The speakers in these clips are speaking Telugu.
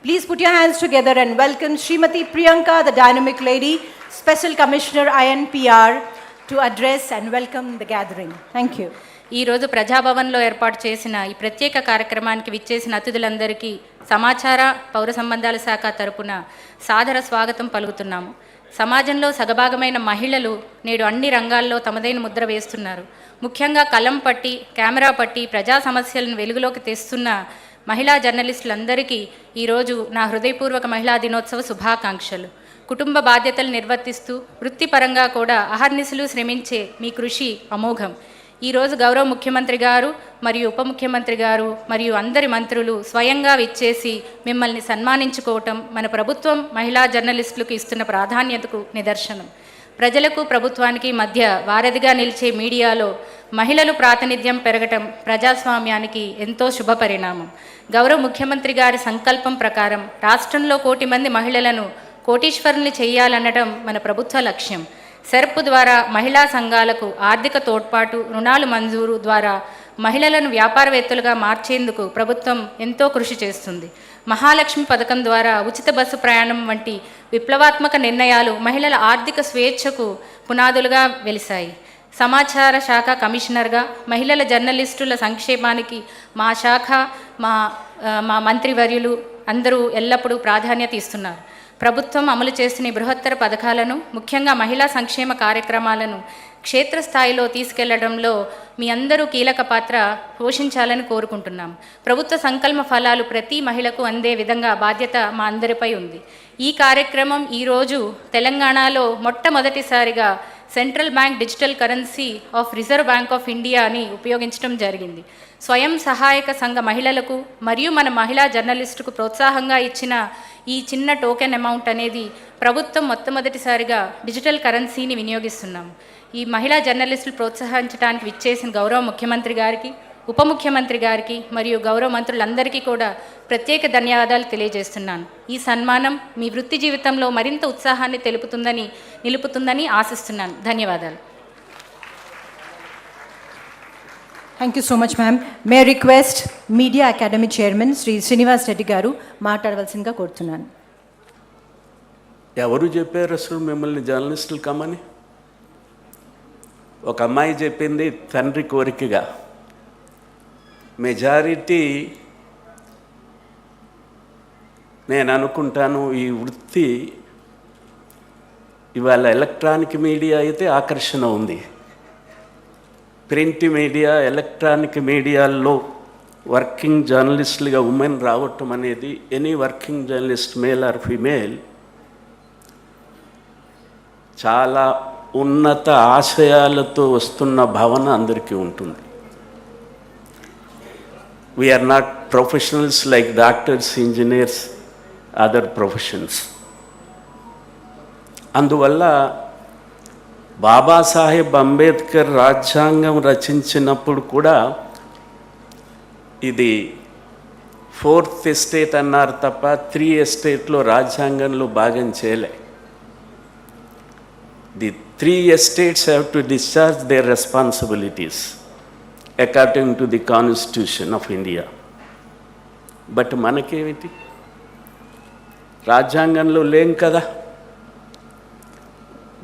Please put your hands together and welcome Srimati Priyanka, the dynamic lady, Special Commissioner INPR, to address and welcome the gathering. Thank you. ఈ రోజు ప్రజాభవన్లో ఏర్పాటు చేసిన ఈ ప్రత్యేక కార్యక్రమానికి విచ్చేసిన అతిథులందరికీ సమాచార పౌర సంబంధాల శాఖ తరపున సాదర స్వాగతం పలుకుతున్నాము. సమాజంలో సగభాగమైన మహిళలు నేడు అన్ని రంగాల్లో తమదైన ముద్ర వేస్తున్నారు. ముఖ్యంగా కలం పట్టి, కెమెరా పట్టి ప్రజా సమస్యలను వెలుగులోకి తెస్తున్న మహిళా జర్నలిస్టులందరికీ ఈరోజు నా హృదయపూర్వక మహిళా దినోత్సవ శుభాకాంక్షలు. కుటుంబ బాధ్యతలు నిర్వర్తిస్తూ వృత్తిపరంగా కూడా అహర్నిశలు శ్రమించే మీ కృషి అమోఘం. ఈరోజు గౌరవ ముఖ్యమంత్రి గారు మరియు ఉప ముఖ్యమంత్రి గారు మరియు అందరి మంత్రులు స్వయంగా విచ్చేసి మిమ్మల్ని సన్మానించుకోవటం మన ప్రభుత్వం మహిళా జర్నలిస్టులకు ఇస్తున్న ప్రాధాన్యతకు నిదర్శనం. ప్రజలకు ప్రభుత్వానికి మధ్య వారధిగా నిలిచే మీడియాలో మహిళలు ప్రాతినిధ్యం పెరగటం ప్రజాస్వామ్యానికి ఎంతో శుభ పరిణామం. గౌరవ ముఖ్యమంత్రి గారి సంకల్పం ప్రకారం రాష్ట్రంలో 1 కోటి మంది మహిళలను కోటీశ్వరుల్ని చేయాలనడం మన ప్రభుత్వ లక్ష్యం. సెర్ప్ ద్వారా మహిళా సంఘాలకు ఆర్థిక తోడ్పాటు, రుణాలు మంజూరు ద్వారా మహిళలను వ్యాపారవేత్తలుగా మార్చేందుకు ప్రభుత్వం ఎంతో కృషి చేస్తుంది. మహాలక్ష్మి పథకం ద్వారా ఉచిత బస్సు ప్రయాణం వంటి విప్లవాత్మక నిర్ణయాలు మహిళల ఆర్థిక స్వేచ్ఛకు పునాదులుగా వెలిశాయి. సమాచార శాఖ కమిషనర్గా మహిళల జర్నలిస్టుల సంక్షేమానికి మా శాఖ, మా మంత్రివర్యులు అందరూ ఎల్లప్పుడూ ప్రాధాన్యత ఇస్తున్నారు. ప్రభుత్వం అమలు చేస్తున్న బృహత్తర పథకాలను, ముఖ్యంగా మహిళా సంక్షేమ కార్యక్రమాలను క్షేత్రస్థాయిలో తీసుకెళ్లడంలో మీ అందరూ కీలక పాత్ర పోషించాలని కోరుకుంటున్నాం. ప్రభుత్వ సంకల్ప ఫలాలు ప్రతి మహిళకు అందే విధంగా బాధ్యత మా అందరిపై ఉంది. ఈ కార్యక్రమం ఈరోజు తెలంగాణలో మొట్టమొదటిసారిగా central bank digital currency of reserve bank of ఇండియాని ఉపయోగించడం జరిగింది. స్వయం సహాయక సంఘ మహిళలకు మరియు మన మహిళా జర్నలిస్టుకు ప్రోత్సాహంగా ఇచ్చిన ఈ చిన్న టోకెన్ అమౌంట్ అనేది ప్రభుత్వం మొట్టమొదటిసారిగా డిజిటల్ కరెన్సీని వినియోగిస్తున్నాం. ఈ మహిళా జర్నలిస్టులు ప్రోత్సహించడానికి విచ్చేసిన గౌరవ ముఖ్యమంత్రి గారికి, ఉప ముఖ్యమంత్రి గారికి మరియు గౌరవ మంత్రులందరికీ కూడా ప్రత్యేక ధన్యవాదాలు తెలియజేస్తున్నాను. ఈ సన్మానం మీ వృత్తి జీవితంలో మరింత ఉత్సాహాన్ని నిలుపుతుందని ఆశిస్తున్నాను. ధన్యవాదాలు. Thank you so much, ma'am. May I request Media Academy Chairman Sri Srinivas Reddy garu మాట్లాడవలసిందిగా కోరుతున్నాను. ఎవరు చెప్పారు అసలు మిమ్మల్ని జర్నలిస్టులు కమ్మని? ఒక అమ్మాయి చెప్పింది తండ్రి కోరికగా. మెజారిటీ నేను అనుకుంటాను ఈ వృత్తి ఇవాళ ఎలక్ట్రానిక్ మీడియా అయితే ఆకర్షణ ఉంది. ప్రింట్ మీడియా, ఎలక్ట్రానిక్ మీడియాల్లో వర్కింగ్ జర్నలిస్టులుగా ఉమెన్ రావటం అనేది any working journalist male or female చాలా ఉన్నత ఆశయాలతో వస్తున్న భావన అందరికీ ఉంటుంది. We are not professionals like doctors, engineers, other professions. అందువల్ల బాబాసాహెబ్ అంబేద్కర్ రాజ్యాంగం రచించినప్పుడు కూడా ఇది 4th ఎస్టేట్ అన్నారు తప్ప 3 ఎస్టేట్లో రాజ్యాంగంలో భాగం చేయలే. The 3 estates have to discharge their responsibilities according to the Constitution of India. But మనకేమిటి? రాజ్యాంగంలో లేం కదా.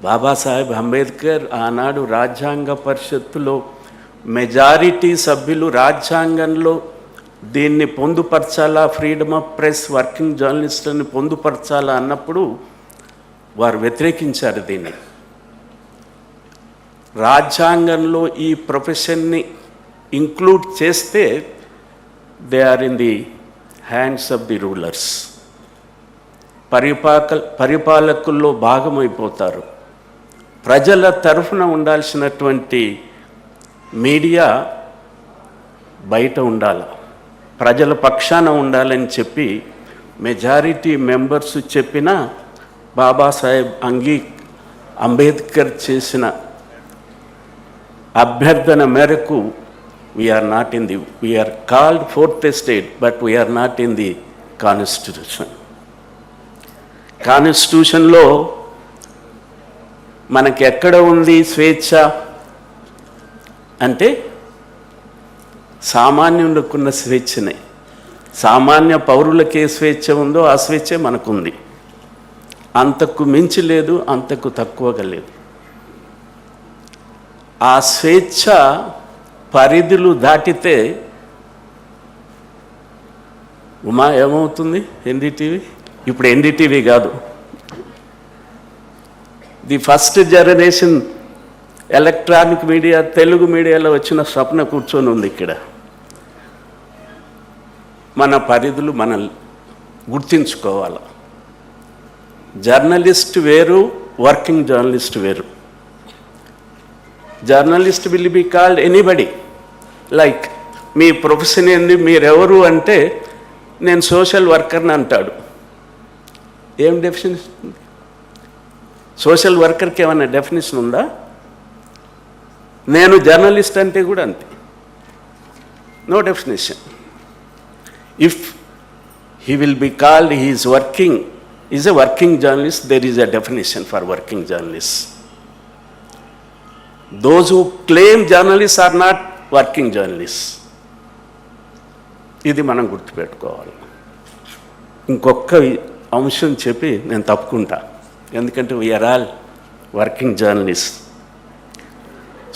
బాబాసాహెబ్ అంబేద్కర్ ఆనాడు రాజ్యాంగ పరిషత్తులో మెజారిటీ సభ్యులు రాజ్యాంగంలో దీన్ని పొందుపరచాలా, ఫ్రీడమ్ ఆఫ్ ప్రెస్, వర్కింగ్ జర్నలిస్టులను పొందుపరచాలా అన్నప్పుడు వారు వ్యతిరేకించారు దీన్ని. రాజ్యాంగంలో ఈ ప్రొఫెషన్ని ఇంక్లూడ్ చేస్తే they are in the hands of the rulers. పరిపాలకుల్లో భాగమైపోతారు. ప్రజల తరఫున ఉండాల్సినటువంటి మీడియా బయట ఉండాలి, ప్రజల పక్షాన ఉండాలని చెప్పి మెజారిటీ మెంబర్స్ చెప్పిన బాబాసాహెబ్ అంబేద్కర్ చేసిన అభ్యర్థన మేరకు we are called 4th estate, but we are not in the constitution. కాన్స్టిట్యూషన్లో మనకి ఎక్కడ ఉంది స్వేచ్ఛ అంటే సామాన్యులకున్న స్వేచ్ఛనే. సామాన్య పౌరులకు ఏ స్వేచ్ఛ ఉందో ఆ స్వేచ్ఛే మనకుంది. అంతకు మించి లేదు, అంతకు తక్కువగా లేదు. ఆ స్వేచ్ఛ పరిధులు దాటితే ఉమా ఏమవుతుంది? ఎన్డీటీవీ ఇప్పుడు ఎన్డీటీవీ కాదు, the first generation electronic media Telugu మీడియాలో వచ్చిన స్వప్న కూర్చొని ఉంది ఇక్కడ. మన పరిధులు మనం గుర్తించుకోవాలి. జర్నలిస్ట్ వేరు, వర్కింగ్ జర్నలిస్ట్ వేరు. Journalist will be called anybody. Like me profession ఏంది, మీరెవరు అంటే నేను సోషల్ వర్కర్ని అంటాడు. ఏం డెఫినేషన్ ఉంది? సోషల్ వర్కర్కి ఏమైనా డెఫినేషన్ ఉందా? నేను జర్నలిస్ట్ అంటే కూడా అంతే, no definition. If he will be called, he is working, is a working journalist, there is a definition for working journalists. Those who claim journalists are not working journalists. ఇది మనం గుర్తుపెట్టుకోవాలి. ఇంకొక అంశం చెప్పి నేను తప్పుకుంటా, ఎందుకంటే we are all working journalist.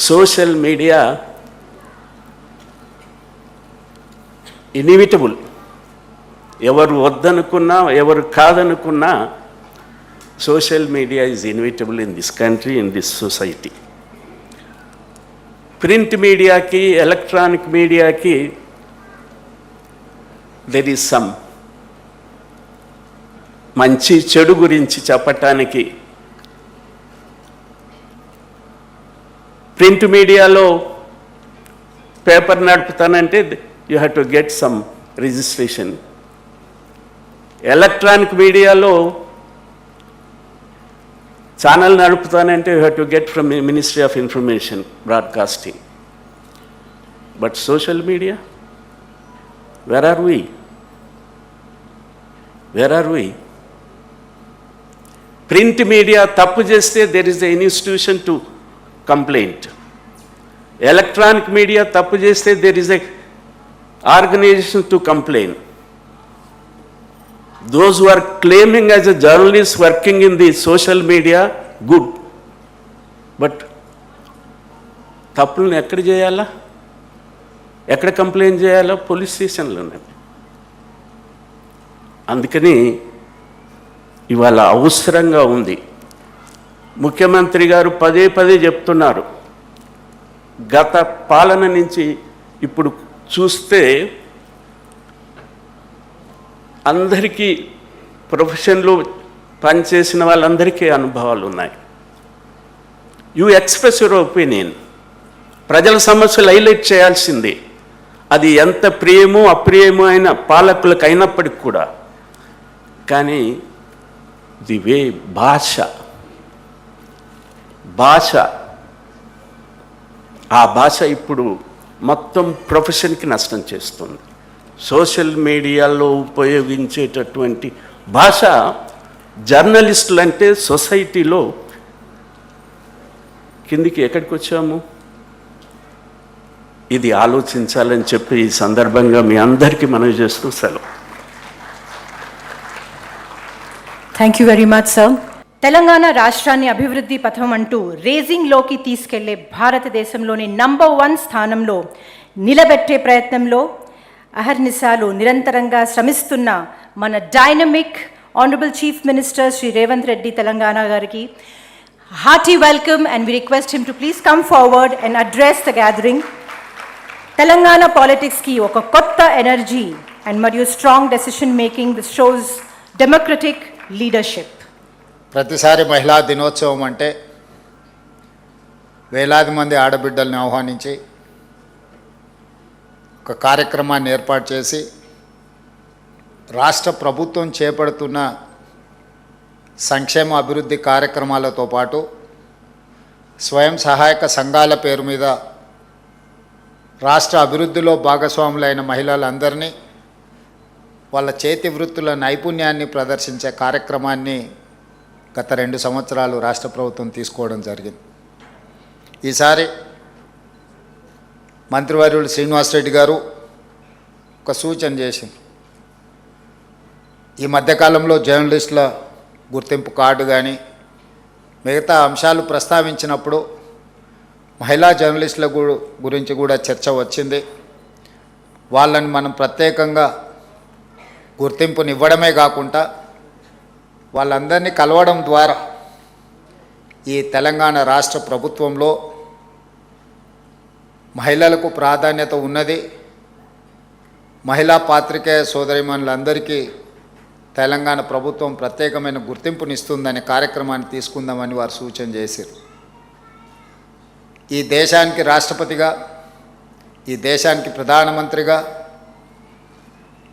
Social media inevitable. ఎవరు వద్దనుకున్నా, ఎవరు కాదనుకున్నా, social media is inevitable in this country, in this society. Print మీడియాకి, ఎలక్ట్రానిక్ మీడియాకి దెర్ ఈజ్ సమ్ మంచి చెడు గురించి చెప్పటానికి. ప్రింట్ మీడియాలో పేపర్ నడుపుతానంటే you have to get some registration. Electronic మీడియాలో ఛానల్ నడుపుతానంటే you have to get from ministry of information broadcasting. But social media, where are we? Where are we? Print media తప్పు చేస్తే there is a institution to complaint. Electronic media తప్పు చేస్తే there is a organization to complain. Those who are claiming as a journalist working in the social media, good. But తప్పులను ఎక్కడ చేయాలా, ఎక్కడ కంప్లైంట్ చేయాలో? పోలీస్ స్టేషన్లోనే. అందుకని ఇవాళ అవసరంగా ఉంది. ముఖ్యమంత్రి గారు పదే పదే చెప్తున్నారు. గత పాలన నుంచి ఇప్పుడు చూస్తే అందరికీ, ప్రొఫెషన్లో పనిచేసిన వాళ్ళందరికీ అనుభవాలు ఉన్నాయి. You express your opinion. ప్రజల సమస్యలు హైలైట్ చేయాల్సిందే. అది ఎంత ప్రియమో అప్రియమో అయిన పాలకులకు అయినప్పటికి కూడా. కానీ ది వే భాష ఆ భాష ఇప్పుడు మొత్తం ప్రొఫెషన్కి నష్టం చేస్తుంది. సోషల్ మీడియాలో ఉపయోగించేటటువంటి భాష జర్నలిస్టులు అంటే సొసైటీలో కిందికి ఎక్కడికి వచ్చాము? ఇది ఆలోచించాలని చెప్పి ఈ సందర్భంగా మీ అందరికీ మనవి చేస్తూ సెలవు. Thank you very much sir. Telangana రాష్ట్రాన్ని అభివృద్ధి పథం అంటూ రేజింగ్లోకి తీసుకెళ్లే భారతదేశంలోని నంబర్ 1 స్థానంలో నిలబెట్టే ప్రయత్నంలో అహర్నిశాలు నిరంతరంగా శ్రమిస్తున్న మన dynamic honourable chief minister Shri Revanth Reddy Telangana గారికి hearty welcome and we request him to please come forward and address the gathering. Telangana పాలిటిక్స్కి ఒక కొత్త ఎనర్జీ అండ్ మరియు strong decision making this shows democratic leadership. ప్రతిసారి మహిళా దినోత్సవం అంటే వేలాది మంది ఆడబిడ్డల్ని ఆహ్వానించి ఒక కార్యక్రమాన్ని ఏర్పాటు చేసి రాష్ట్ర ప్రభుత్వం చేపడుతున్న సంక్షేమ అభివృద్ధి కార్యక్రమాలతో పాటు స్వయం సహాయక సంఘాల పేరు మీద రాష్ట్ర అభివృద్ధిలో భాగస్వాములైన మహిళలందరినీ వాళ్ళ చేతి వృత్తుల నైపుణ్యాన్ని ప్రదర్శించే కార్యక్రమాన్ని గత 2 సంవత్సరాలు రాష్ట్ర ప్రభుత్వం తీసుకోవడం జరిగింది. ఈసారి మంత్రివర్యులు శ్రీనివాసరెడ్డి గారు ఒక సూచన చేసింది. ఈ మధ్యకాలంలో జర్నలిస్టుల గుర్తింపు కార్డు కానీ మిగతా అంశాలు ప్రస్తావించినప్పుడు మహిళా జర్నలిస్టుల గురించి కూడా చర్చ వచ్చింది. వాళ్ళని మనం ప్రత్యేకంగా గుర్తింపునివ్వడమే కాకుండా వాళ్ళందరినీ కలవడం ద్వారా ఈ తెలంగాణ రాష్ట్ర ప్రభుత్వంలో మహిళలకు ప్రాధాన్యత ఉన్నది, మహిళా పాత్రికేయ సోదరిమణులందరికీ తెలంగాణ ప్రభుత్వం ప్రత్యేకమైన గుర్తింపునిస్తుందనే కార్యక్రమాన్ని తీసుకుందామని వారు సూచన చేశారు. ఈ దేశానికి రాష్ట్రపతిగా, ఈ దేశానికి ప్రధానమంత్రిగా,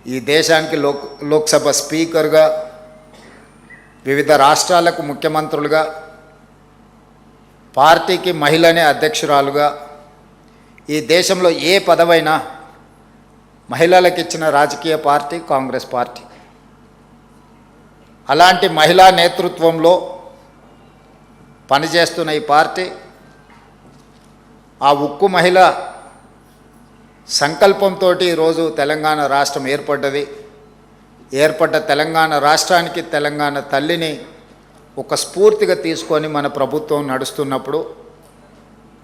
ఈ దేశానికి లోక్సభ స్పీకర్గా, వివిధ రాష్ట్రాలకు ముఖ్యమంత్రులుగా, పార్టీకి మహిళనే అధ్యక్షురాలుగా, ఈ దేశంలో ఏ పదవైనా మహిళలకు ఇచ్చిన రాజకీయ పార్టీ కాంగ్రెస్ పార్టీ. అలాంటి మహిళా నేతృత్వంలో పనిచేస్తున్న ఈ పార్టీ ఆ ఉక్కు మహిళ సంకల్పంతో ఈరోజు తెలంగాణ రాష్ట్రం ఏర్పడ్డది. ఏర్పడ్డ తెలంగాణ రాష్ట్రానికి తెలంగాణ తల్లిని ఒక స్ఫూర్తిగా తీసుకొని మన ప్రభుత్వం నడుస్తున్నప్పుడు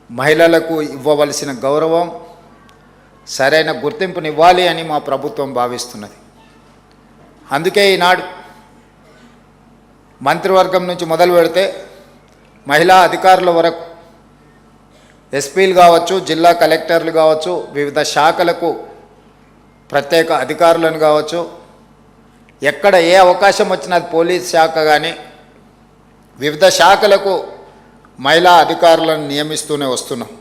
మహిళలకు ఇవ్వవలసిన గౌరవం, సరైన గుర్తింపునివ్వాలి అని మా ప్రభుత్వం భావిస్తున్నది. అందుకే ఈనాడు మంత్రివర్గం నుంచి మొదలు పెడితే మహిళా అధికారుల వరకు, ఎస్పీలు కావచ్చు, జిల్లా కలెక్టర్లు కావచ్చు, వివిధ శాఖలకు ప్రత్యేక అధికారులను కావచ్చు, ఎక్కడ ఏ అవకాశం వచ్చినా పోలీస్ శాఖ కానీ వివిధ శాఖలకు మహిళా అధికారులను నియమిస్తూనే వస్తున్నాం.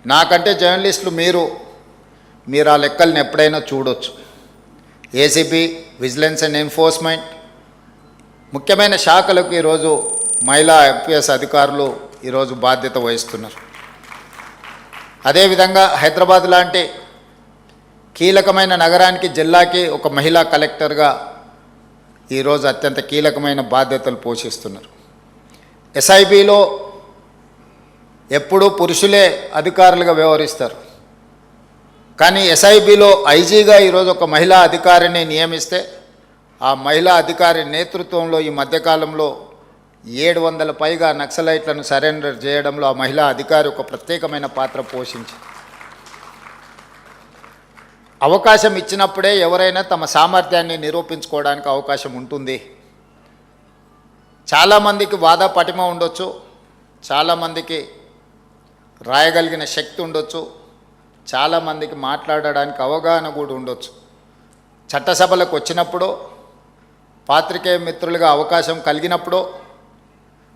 నాకంటే జర్నలిస్టులు మీరు ఆ లెక్కల్ని ఎప్పుడైనా చూడొచ్చు. ఏసీబీ, విజిలెన్స్ అండ్ ఎన్ఫోర్స్మెంట్, ముఖ్యమైన శాఖలకు ఈరోజు మహిళా ఐపీఎస్ అధికారులు ఈరోజు బాధ్యత వహిస్తున్నారు. అదేవిధంగా హైదరాబాద్ లాంటి కీలకమైన నగరానికి, జిల్లాకి ఒక మహిళా కలెక్టర్గా ఈరోజు అత్యంత కీలకమైన బాధ్యతలు పోషిస్తున్నారు. ఎస్ఐబిలో ఎప్పుడూ పురుషులే అధికారులుగా వ్యవహరిస్తారు. కానీ ఎస్ఐబిలో ఐజీగా ఈరోజు ఒక మహిళా అధికారిని నియమిస్తే ఆ మహిళా అధికారి నేతృత్వంలో ఈ మధ్యకాలంలో 700 పైగా నక్సలైట్లను సరెండర్ చేయడంలో ఆ మహిళా అధికారి ఒక ప్రత్యేకమైన పాత్ర పోషించి, అవకాశం ఇచ్చినప్పుడే ఎవరైనా తమ సామర్థ్యాన్ని నిరూపించుకోవడానికి అవకాశం ఉంటుంది. చాలామందికి వాద పటిమ ఉండొచ్చు, చాలామందికి రాయగలిగిన శక్తి ఉండొచ్చు, చాలామందికి మాట్లాడడానికి అవగాహన కూడా ఉండొచ్చు. చట్టసభలకు వచ్చినప్పుడు, పాత్రికేయ మిత్రులుగా అవకాశం కలిగినప్పుడు,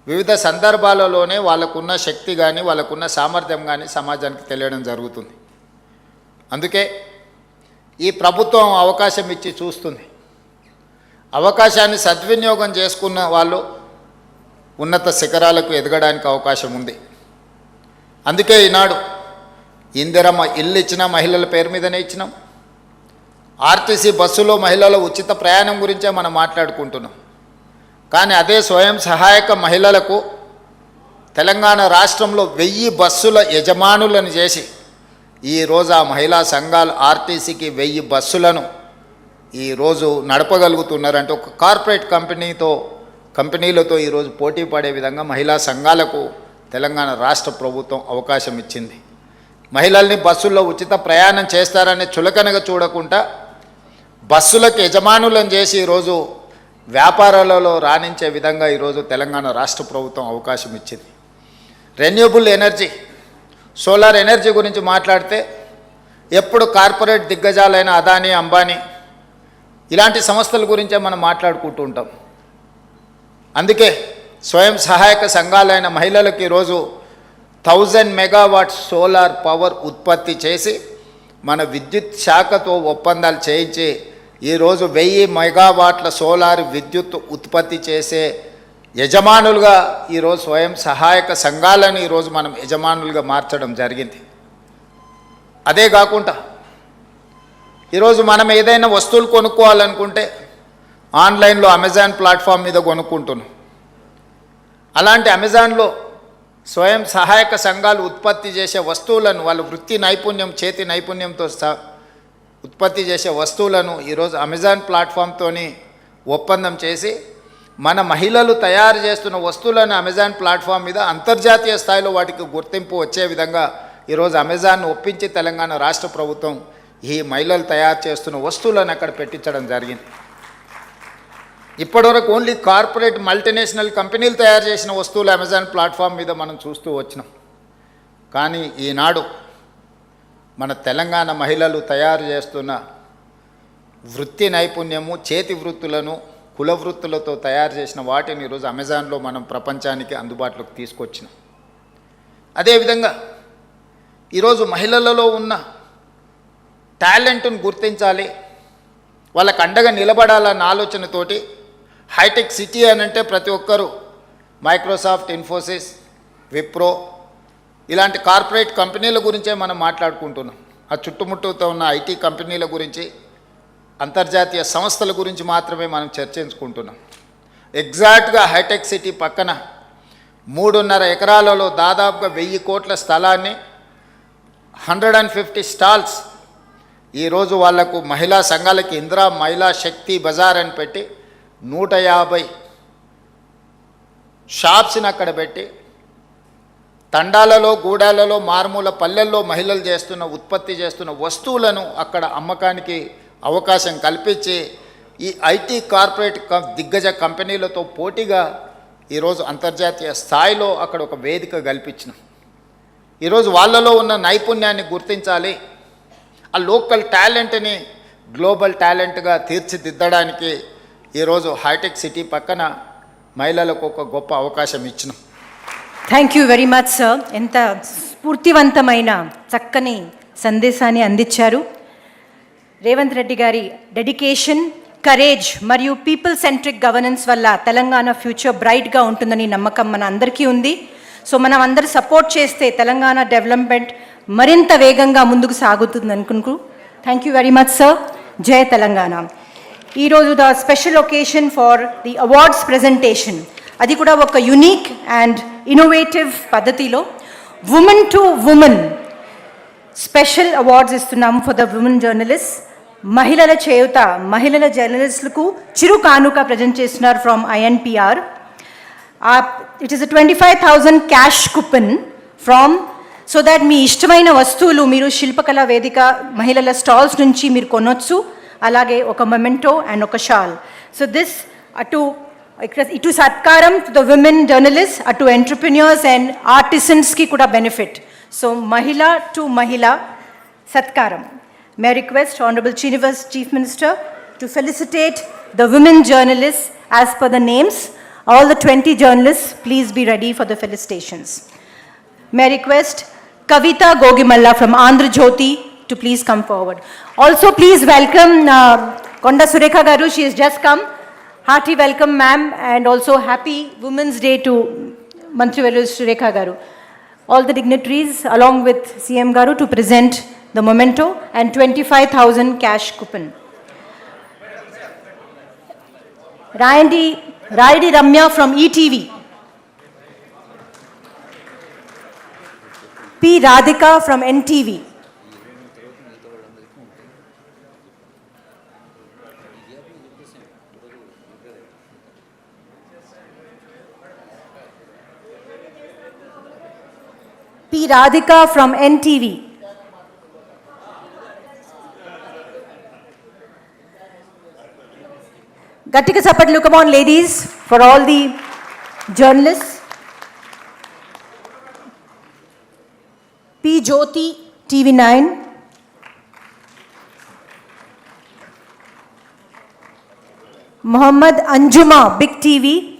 వివిధ సందర్భాలలోనే వాళ్ళకున్న శక్తి కానీ వాళ్ళకున్న సామర్థ్యం కానీ సమాజానికి తెలియడం జరుగుతుంది. అందుకే ఈ ప్రభుత్వం అవకాశం ఇచ్చి చూస్తుంది. అవకాశాన్ని సద్వినియోగం చేసుకున్న వాళ్ళు ఉన్నత శిఖరాలకు ఎదగడానికి అవకాశం ఉంది. అందుకే ఈనాడు ఇందిరమ్మ ఇల్లు ఇచ్చిన మహిళల పేరు మీదనే ఇచ్చినాం. ఆర్టీసీ బస్సులో మహిళల ఉచిత ప్రయాణం గురించే మనం మాట్లాడుకుంటున్నాం. కానీ అదే స్వయం సహాయక మహిళలకు తెలంగాణ రాష్ట్రంలో 1000 బస్సుల యజమానులను చేసి ఈరోజు ఆ మహిళా సంఘాలు ఆర్టీసీకి 1000 బస్సులను ఈరోజు నడపగలుగుతున్నారంటే ఒక కార్పొరేట్ కంపెనీలతో ఈరోజు పోటీ పడే విధంగా మహిళా సంఘాలకు తెలంగాణ రాష్ట్ర ప్రభుత్వం అవకాశం ఇచ్చింది. మహిళల్ని బస్సుల్లో ఉచిత ప్రయాణం చేస్తారని చులకనగా చూడకుండా బస్సులకు యజమానులను చేసి ఈరోజు వ్యాపారాలలో రాణించే విధంగా ఈరోజు తెలంగాణ రాష్ట్ర ప్రభుత్వం అవకాశం ఇచ్చింది. రెన్యూబుల్ ఎనర్జీ, సోలార్ ఎనర్జీ గురించి మాట్లాడితే ఎప్పుడు కార్పొరేట్ దిగ్గజాలైన అదానీ, అంబానీ ఇలాంటి సంస్థల గురించే మనం మాట్లాడుకుంటూ ఉంటాం. అందుకే స్వయం సహాయక సంఘాలైన మహిళలకు ఈరోజు 1000 మెగావాట్స్ సోలార్ పవర్ ఉత్పత్తి చేసి మన విద్యుత్ శాఖతో ఒప్పందాలు చేయించి ఈరోజు 1000 మెగావాట్ల సోలార్ విద్యుత్ ఉత్పత్తి చేసే యజమానులుగా ఈరోజు స్వయం సహాయక సంఘాలను ఈరోజు మనం యజమానులుగా మార్చడం జరిగింది. అదే కాకుండా ఈరోజు మనం ఏదైనా వస్తువులు కొనుక్కోవాలనుకుంటే ఆన్లైన్లో అమెజాన్ ప్లాట్ఫామ్ మీద కొనుక్కుంటున్నాం. అలాంటి అమెజాన్లో స్వయం సహాయక సంఘాలు ఉత్పత్తి చేసే వస్తువులను వాళ్ళ వృత్తి నైపుణ్యం, చేతి నైపుణ్యంతో ఉత్పత్తి చేసే వస్తువులను ఈరోజు అమెజాన్ ప్లాట్ఫామ్తోని ఒప్పందం చేసి మన మహిళలు తయారు చేస్తున్న వస్తువులను అమెజాన్ ప్లాట్ఫామ్ మీద అంతర్జాతీయ స్థాయిలో వాటికి గుర్తింపు వచ్చే విధంగా ఈరోజు అమెజాన్ ఒప్పించి తెలంగాణ రాష్ట్ర ప్రభుత్వం ఈ మహిళలు తయారు చేస్తున్న వస్తువులను అక్కడ పెట్టించడం జరిగింది. ఇప్పటివరకు ఓన్లీ కార్పొరేట్ మల్టీనేషనల్ కంపెనీలు తయారు చేసిన వస్తువులు అమెజాన్ ప్లాట్ఫామ్ మీద మనం చూస్తూ వచ్చినాం. కానీ ఈనాడు మన తెలంగాణ మహిళలు తయారు చేస్తున్న వృత్తి నైపుణ్యము, చేతి వృత్తులను, కుల వృత్తులతో తయారు చేసిన వాటిని ఈరోజు అమెజాన్లో మనం ప్రపంచానికి అందుబాటులోకి తీసుకొచ్చినాం. అదేవిధంగా ఈరోజు మహిళలలో ఉన్న టాలెంట్ను గుర్తించాలి, వాళ్ళకు అండగా నిలబడాలన్న ఆలోచనతోటి హైటెక్ సిటీ అని అంటే ప్రతి ఒక్కరూ మైక్రోసాఫ్ట్, ఇన్ఫోసిస్, విప్రో ఇలాంటి కార్పొరేట్ కంపెనీల గురించే మనం మాట్లాడుకుంటున్నాం. ఆ చుట్టుముట్టుతో ఉన్న ఐటీ కంపెనీల గురించి, అంతర్జాతీయ సంస్థల గురించి మాత్రమే మనం చర్చించుకుంటున్నాం. ఎగ్జాక్ట్గా హైటెక్ సిటీ పక్కన 3.5 ఎకరాలలో దాదాపుగా 1000 కోట్ల స్థలాన్ని 150 స్టాల్స్ ఈరోజు వాళ్లకు మహిళా సంఘాలకి ఇందిరా మహిళా శక్తి బజార్ అని పెట్టి 150 షాప్స్ని అక్కడ పెట్టి తండాలలో, గూడాలలో, మారుమూల పల్లెల్లో మహిళలు ఉత్పత్తి చేస్తున్న వస్తువులను అక్కడ అమ్మకానికి అవకాశం కల్పించి ఈ ఐటీ కార్పొరేట్ దిగ్గజ కంపెనీలతో పోటీగా ఈరోజు అంతర్జాతీయ స్థాయిలో అక్కడ ఒక వేదిక కల్పించినాం. ఈరోజు వాళ్ళలో ఉన్న నైపుణ్యాన్ని గుర్తించాలి, ఆ లోకల్ టాలెంట్ని గ్లోబల్ టాలెంట్గా తీర్చిదిద్దడానికి ఈరోజు హైటెక్ సిటీ పక్కన మహిళలకు ఒక గొప్ప అవకాశం ఇచ్చినాం. Thank you very much sir. ఎంత స్ఫూర్తివంతమైన చక్కని సందేశాన్ని అందించారు. రేవంత్ రెడ్డి గారి డెడికేషన్, కరేజ్ మరియు పీపుల్ సెంట్రిక్ గవర్నెన్స్ వల్ల తెలంగాణ ఫ్యూచర్ బ్రైట్గా ఉంటుందని నమ్మకం మన అందరికీ ఉంది. సో మనం అందరూ సపోర్ట్ చేస్తే తెలంగాణ డెవలప్మెంట్ మరింత వేగంగా ముందుకు సాగుతుంది అనుకుంటూ thank you very much sir. జై తెలంగాణ. ఈరోజు the special occasion for the awards presentation, అది కూడా ఒక యునిక్ అండ్ ఇన్నోవేటివ్ పద్ధతిలో women to women special awards ఇస్తున్నాము ఫర్ ద ఉమెన్ జర్నలిస్ట్. మహిళల చేయుత, మహిళల జర్నలిస్టులకు చిరు కానుక ప్రజెంట్ చేస్తున్నారు from INPR. It is 25,000 cash coupon from, so that మీ ఇష్టమైన వస్తువులు మీరు శిల్పకళా వేదిక మహిళల స్టాల్స్ నుంచి మీరు కొనొచ్చు. అలాగే ఒక మొమెంటో అండ్ ఒక షాల్. సో దిస్ ఇటు సత్కారం టు ద విమెన్ జర్నలిస్ట్, అటు ఎంటర్ప్రెన్యూర్స్ అండ్ ఆర్టిసన్స్కి కూడా బెనిఫిట్. సో మహిళ టు మహిళ సత్కారం. May I request Honorable Chief Minister to felicitate the women journalists as per the names. All the 20 journalists, please be ready for the felicitations. May I request Kavita Gogimalla from Andhra Jyoti to please come forward. Also please welcome Konda Surekha Garu, she has just come. Hearty welcome ma'am, and also happy Women's Day to Mantrivaryu Surekha Garu. All the dignitaries along with CM Garu to present the memento and 25,000 cash coupon. Rayadi Ramya from ETV. P. Radhika from NTV. P. Radhika from NTV. Gattika Sapatlu, come on ladies, for all the journalists. P. Jyoti, TV9. Muhammad Anjuma, Big TV.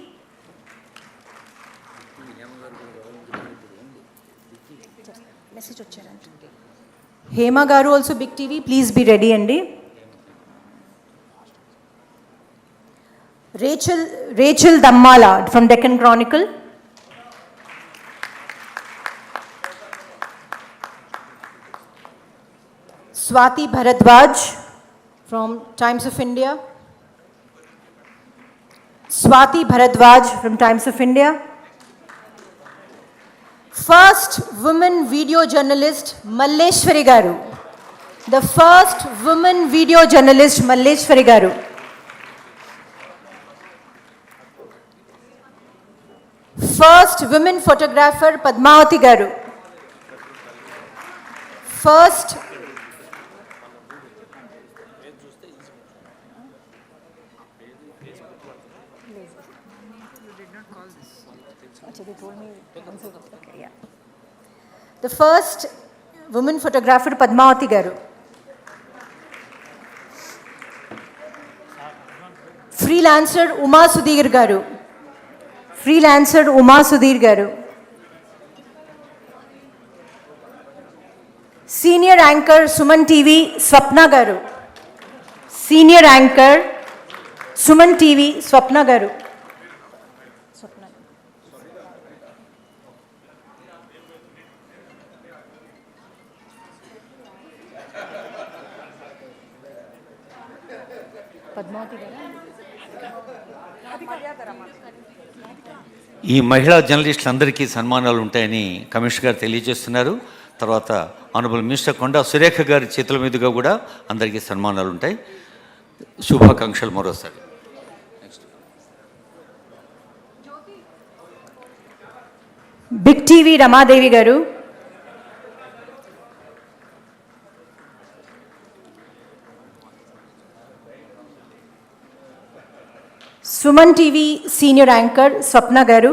Hema Garu also Big TV, please be ready Andy. Rachel Dammala from Deccan Chronicle. Swati Bharadwaj from Times of India. Swati Bharadwaj from Times of India. First women video journalist Malleshwari Garu. The first woman video journalist Malleshwari garu. First women photographer Padmavati garu. First The first woman photographer Padmavati garu. Freelancer Uma Sudhir garu. Freelancer Uma Sudhir garu. Senior anchor Suman TV Swapna garu. Senior anchor Suman TV Swapna garu. ఈ మహిళా జర్నలిస్టులందరికీ సన్మానాలు ఉంటాయని కమిషనర్ గారు తెలియజేస్తున్నారు. తర్వాత ఆనరబుల్ మినిస్టర్ కొండా సురేఖ గారి చేతుల మీదుగా కూడా అందరికీ సన్మానాలు ఉంటాయి. శుభాకాంక్షలు మరోసారి. బిగ్ టీవీ రమాదేవి గారు. సుమన్ టీవీ సీనియర్ యాంకర్ స్వప్న గారు.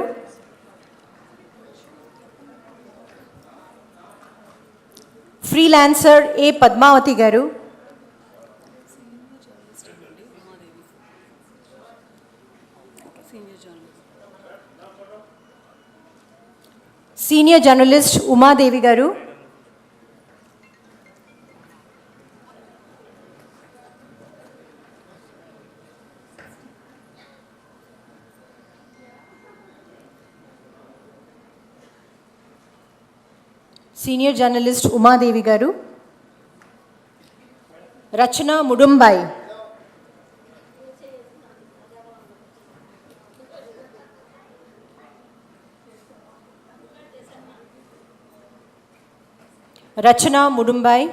ఫ్రీలాన్సర్ ఏ పద్మావతి గారు. సీనియర్ జర్నలిస్ట్ ఉమాదేవి గారు. సీనియర్ జర్నలిస్ట్ ఉమాదేవి గారు. రచన ముడుంబాయి. రచన ముడుంబాయి.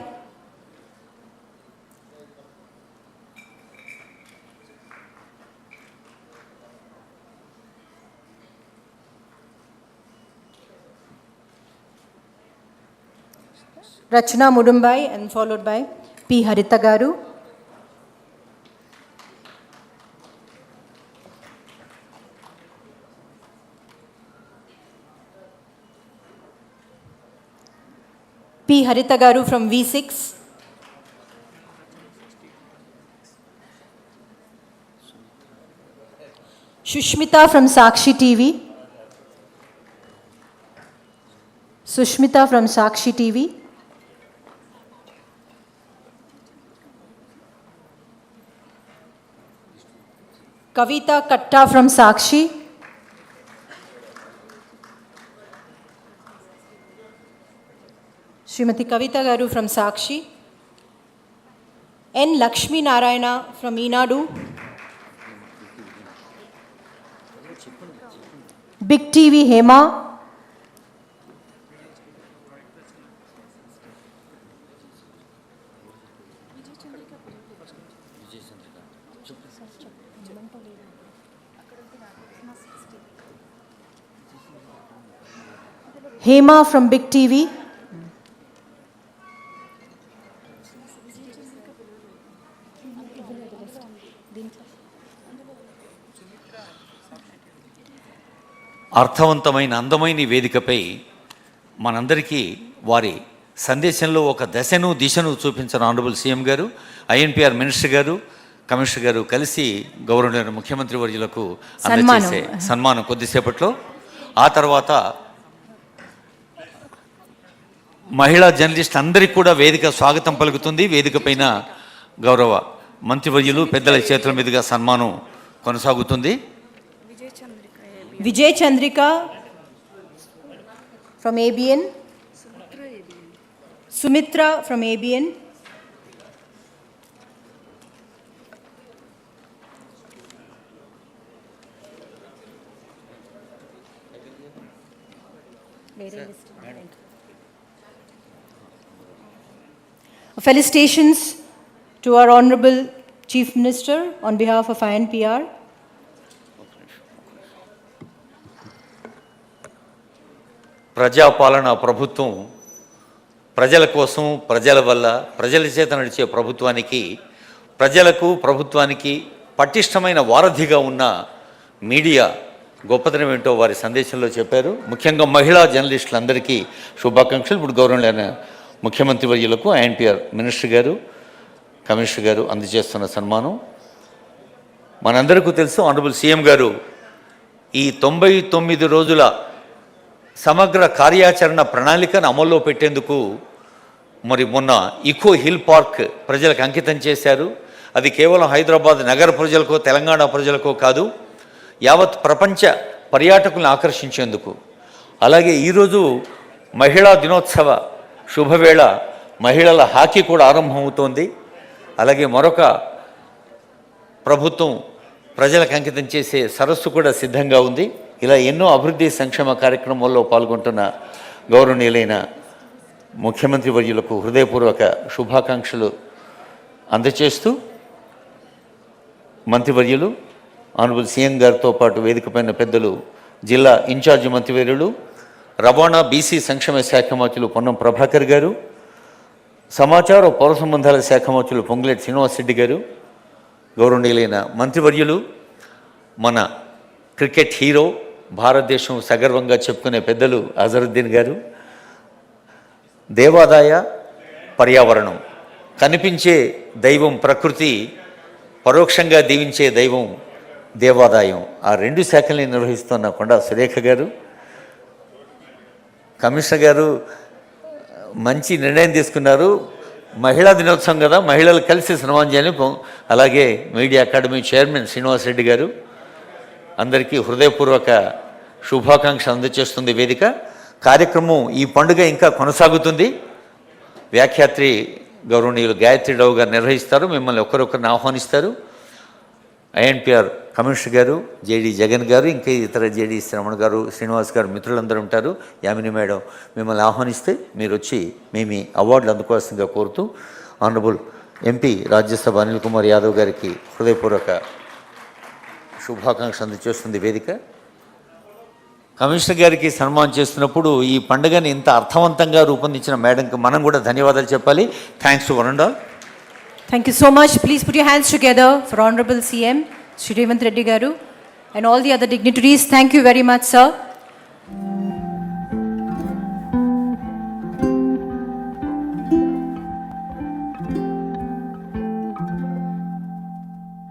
Rachna Mudumbai and followed by P. Harita Garu. P. Harita Garu from V6. Sushmita from Sakshi TV. Sushmita from Sakshi TV. Kavita Katta from Sakshi. Srimati Kavita Garu from Sakshi. N. Lakshmi Narayana from Eenadu. Big TV Hema. Hema from Big TV. అర్థవంతమైన అందమైన ఈ వేదికపై మనందరికీ వారి సందేశంలో ఒక దశను దిశను చూపించిన ఆనరబుల్ సీఎం గారు, ఐఎన్పిఆర్ మినిస్టర్ గారు, కమిషనర్ గారు కలిసి గౌరవనీయ ముఖ్యమంత్రి వర్యులకు అందజేసే సన్మానం కొద్దిసేపట్లో. ఆ తర్వాత మహిళా జర్నలిస్ట్ అందరికీ కూడా వేదిక స్వాగతం పలుకుతుంది. వేదిక పైన గౌరవ మంత్రివర్యులు పెద్దల చేతుల మీదుగా సన్మానం కొనసాగుతుంది. Vijay Chandrika from ABN. Sumitra from ABN. Felicitations to our Honorable Chief Minister on behalf of INPR. ప్రజాపాలన ప్రభుత్వం ప్రజల కోసం, ప్రజల వల్ల, ప్రజల చేత నడిచే ప్రభుత్వానికి, ప్రజలకు ప్రభుత్వానికి పటిష్టమైన వారధిగా ఉన్న మీడియా గొప్పతనం ఏంటో వారి సందేశంలో చెప్పారు. ముఖ్యంగా మహిళా జర్నలిస్టులందరికీ శుభాకాంక్షలు. ఇప్పుడు గౌరవనీయ ముఖ్యమంత్రి వర్యులకు ఐఎన్పిఆర్ మినిస్టర్ గారు, కమిషనర్ గారు అందజేస్తున్న సన్మానం. మనందరికీ తెలుసు, ఆనరబుల్ సీఎం గారు ఈ 99 రోజుల సమగ్ర కార్యాచరణ ప్రణాళికను అమల్లో పెట్టేందుకు మరి మొన్న ఈకో హిల్ పార్క్ ప్రజలకు అంకితం చేశారు. అది కేవలం హైదరాబాద్ నగర ప్రజలకో, తెలంగాణ ప్రజలకో కాదు, యావత్ ప్రపంచ పర్యాటకులను ఆకర్షించేందుకు. అలాగే ఈరోజు మహిళా దినోత్సవ శుభవేళ, మహిళల హాకీ కూడా ఆరంభమవుతోంది. అలాగే మరొక ప్రభుత్వం ప్రజలకు అంకితం చేసే సరస్సు కూడా సిద్ధంగా ఉంది. ఇలా ఎన్నో అభివృద్ధి సంక్షేమ కార్యక్రమాల్లో పాల్గొంటున్న గౌరవనీయులైన ముఖ్యమంత్రి వర్యులకు హృదయపూర్వక శుభాకాంక్షలు అందజేస్తూ, మంత్రివర్యులు ఆనరబుల్ సీఎం గారితో పాటు వేదికపైన పెద్దలు, జిల్లా ఇన్ఛార్జి మంత్రివర్యులు, రవాణా బీసీ సంక్షేమ శాఖ మంత్రులు పొన్నం ప్రభాకర్ గారు, సమాచార పౌర సంబంధాల శాఖ మంత్రులు పొంగులేటి శ్రీనివాసరెడ్డి గారు, గౌరవనీయులైన మంత్రివర్యులు, మన క్రికెట్ హీరో, భారతదేశం సగర్వంగా చెప్పుకునే పెద్దలు అజరుద్దీన్ గారు, దేవాదాయ పర్యావరణం, కనిపించే దైవం ప్రకృతి, పరోక్షంగా దీవించే దైవం దేవాదాయం, ఆ రెండు శాఖల్ని నిర్వహిస్తున్న కొండా సురేఖ గారు, కమిషనర్ గారు మంచి నిర్ణయం తీసుకున్నారు. మహిళా దినోత్సవం కదా, మహిళలు కలిసి సన్మానం చేయాలని. అలాగే మీడియా అకాడమీ చైర్మన్ శ్రీనివాసరెడ్డి గారు, అందరికీ హృదయపూర్వక శుభాకాంక్షలు అందజేస్తుంది వేదిక. కార్యక్రమం ఈ పండుగ ఇంకా కొనసాగుతుంది. వ్యాఖ్యాత్రి గౌరవనీయులు గాయత్రి రావు గారు నిర్వహిస్తారు. మిమ్మల్ని ఒకరొకరిని ఆహ్వానిస్తారు. ఐఎన్పిఆర్ కమిషనర్ గారు, జేడి జగన్ గారు, ఇంకా ఇతర జేడి శ్రవణ్ గారు, శ్రీనివాస్ గారు, మిత్రులందరూ ఉంటారు. యామిని మేడం మిమ్మల్ని ఆహ్వానిస్తే మీరు వచ్చి మేము అవార్డులు అందుకోవాల్సిందిగా కోరుతూ, ఆనరబుల్ ఎంపీ రాజ్యసభ అనిల్ కుమార్ యాదవ్ గారికి హృదయపూర్వక శుభాకాంక్షలు అందజేస్తుంది వేదిక. కమిషనర్ గారికి సన్మానం చేస్తున్నప్పుడు ఈ పండుగని ఇంత అర్థవంతంగా రూపొందించిన మేడంకి మనం కూడా ధన్యవాదాలు చెప్పాలి. Thanks to one and all. Thank you so much. Please put your hands together for Honorable CM Shri Revanth Reddy Garu and all the other dignitaries. Thank you very much, sir.